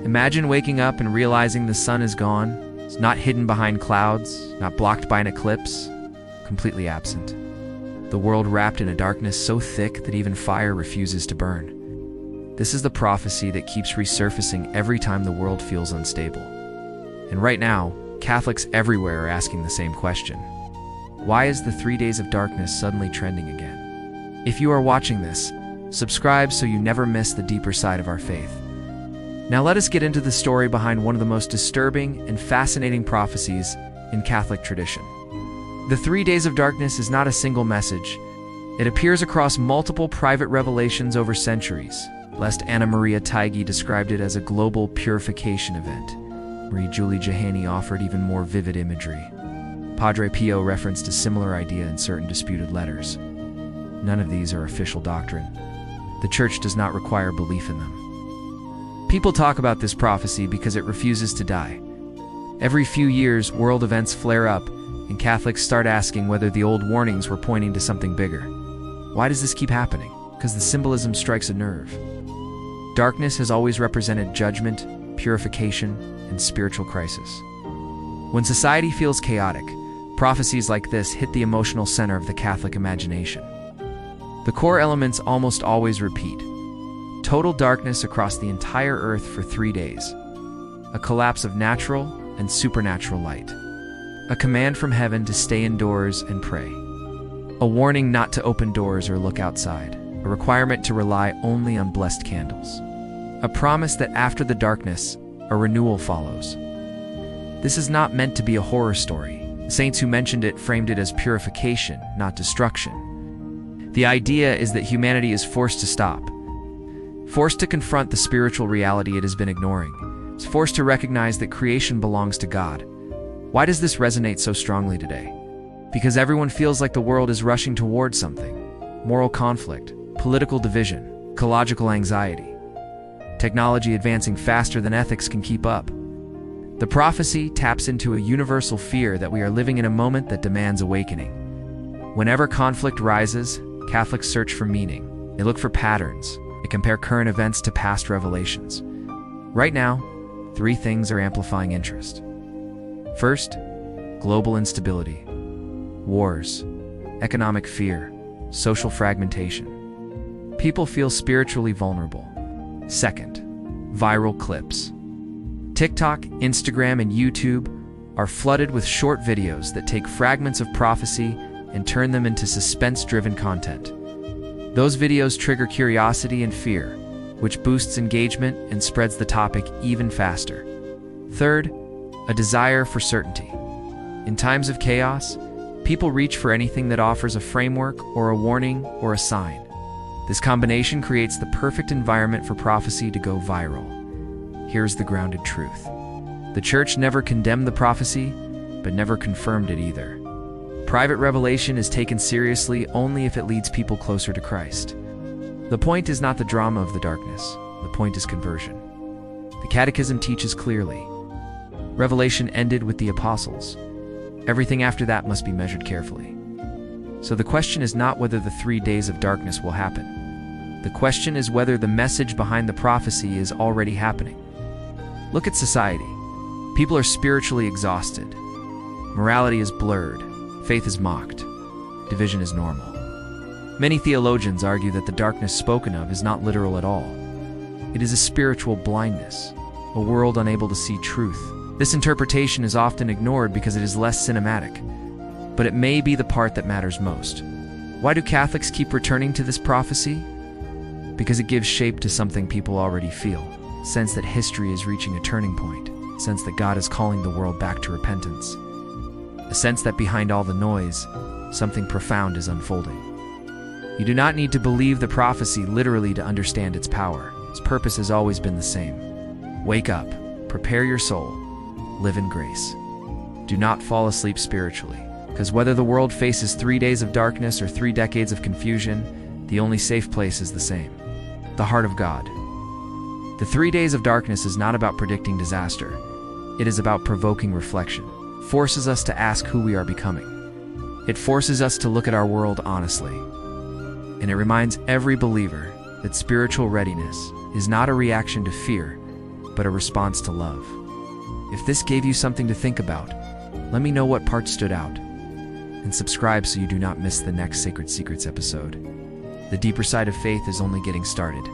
Imagine waking up and realizing the sun is gone. It's not hidden behind clouds, not blocked by an eclipse, completely absent. The world wrapped in a darkness so thick that even fire refuses to burn. This is the prophecy that keeps resurfacing every time the world feels unstable. And right now, Catholics everywhere are asking the same question. Why is the 3 days of darkness suddenly trending again? If you are watching this, subscribe so you never miss the deeper side of our faith. Now let us get into the story behind one of the most disturbing and fascinating prophecies in Catholic tradition. The 3 days of darkness is not a single message. It appears across multiple private revelations over centuries. Lest Anna Maria Taigi described it as a global purification event. Marie-Julie Jahaney offered even more vivid imagery. Padre Pio referenced a similar idea in certain disputed letters. None of these are official doctrine. The Church does not require belief in them. People talk about this prophecy because it refuses to die. Every few years, world events flare up, and Catholics start asking whether the old warnings were pointing to something bigger. Why does this keep happening? Because the symbolism strikes a nerve. Darkness has always represented judgment, purification, and spiritual crisis. When society feels chaotic, prophecies like this hit the emotional center of the Catholic imagination. The core elements almost always repeat. Total darkness across the entire earth for 3 days. A collapse of natural and supernatural light. A command from heaven to stay indoors and pray. A warning not to open doors or look outside. A requirement to rely only on blessed candles. A promise that after the darkness, a renewal follows. This is not meant to be a horror story. The saints who mentioned it framed it as purification, not destruction. The idea is that humanity is forced to stop. Forced to confront the spiritual reality it has been ignoring. It's forced to recognize that creation belongs to God. Why does this resonate so strongly today? Because everyone feels like the world is rushing towards something. Moral conflict, political division, ecological anxiety. Technology advancing faster than ethics can keep up. The prophecy taps into a universal fear that we are living in a moment that demands awakening. Whenever conflict rises, Catholics search for meaning. They look for patterns. They compare current events to past revelations. Right now, 3 things are amplifying interest. First, global instability, wars, economic fear, social fragmentation. People feel spiritually vulnerable. Second, viral clips. TikTok, Instagram, and YouTube are flooded with short videos that take fragments of prophecy and turn them into suspense-driven content. Those videos trigger curiosity and fear, which boosts engagement and spreads the topic even faster. Third, a desire for certainty. In times of chaos, people reach for anything that offers a framework or a warning or a sign. This combination creates the perfect environment for prophecy to go viral. Here's the grounded truth. The Church never condemned the prophecy, but never confirmed it either. Private revelation is taken seriously only if it leads people closer to Christ. The point is not the drama of the darkness. The point is conversion. The Catechism teaches clearly. Revelation ended with the apostles. Everything after that must be measured carefully. So the question is not whether the 3 days of darkness will happen. The question is whether the message behind the prophecy is already happening. Look at society. People are spiritually exhausted. Morality is blurred. Faith is mocked. Division is normal. Many theologians argue that the darkness spoken of is not literal at all. It is a spiritual blindness, a world unable to see truth. This interpretation is often ignored because it is less cinematic, but it may be the part that matters most. Why do Catholics keep returning to this prophecy? Because it gives shape to something people already feel. Sense that history is reaching a turning point. Sense that God is calling the world back to repentance. A sense that behind all the noise, something profound is unfolding. You do not need to believe the prophecy literally to understand its power. Its purpose has always been the same. Wake up, prepare your soul, live in grace. Do not fall asleep spiritually, because whether the world faces 3 days of darkness or 3 decades of confusion, the only safe place is the same. The heart of God. The 3 days of darkness is not about predicting disaster. It is about provoking reflection. It forces us to ask who we are becoming. It forces us to look at our world honestly. And it reminds every believer that spiritual readiness is not a reaction to fear, but a response to love. If this gave you something to think about, let me know what part stood out. And subscribe so you do not miss the next Sacred Secrets episode. The deeper side of faith is only getting started.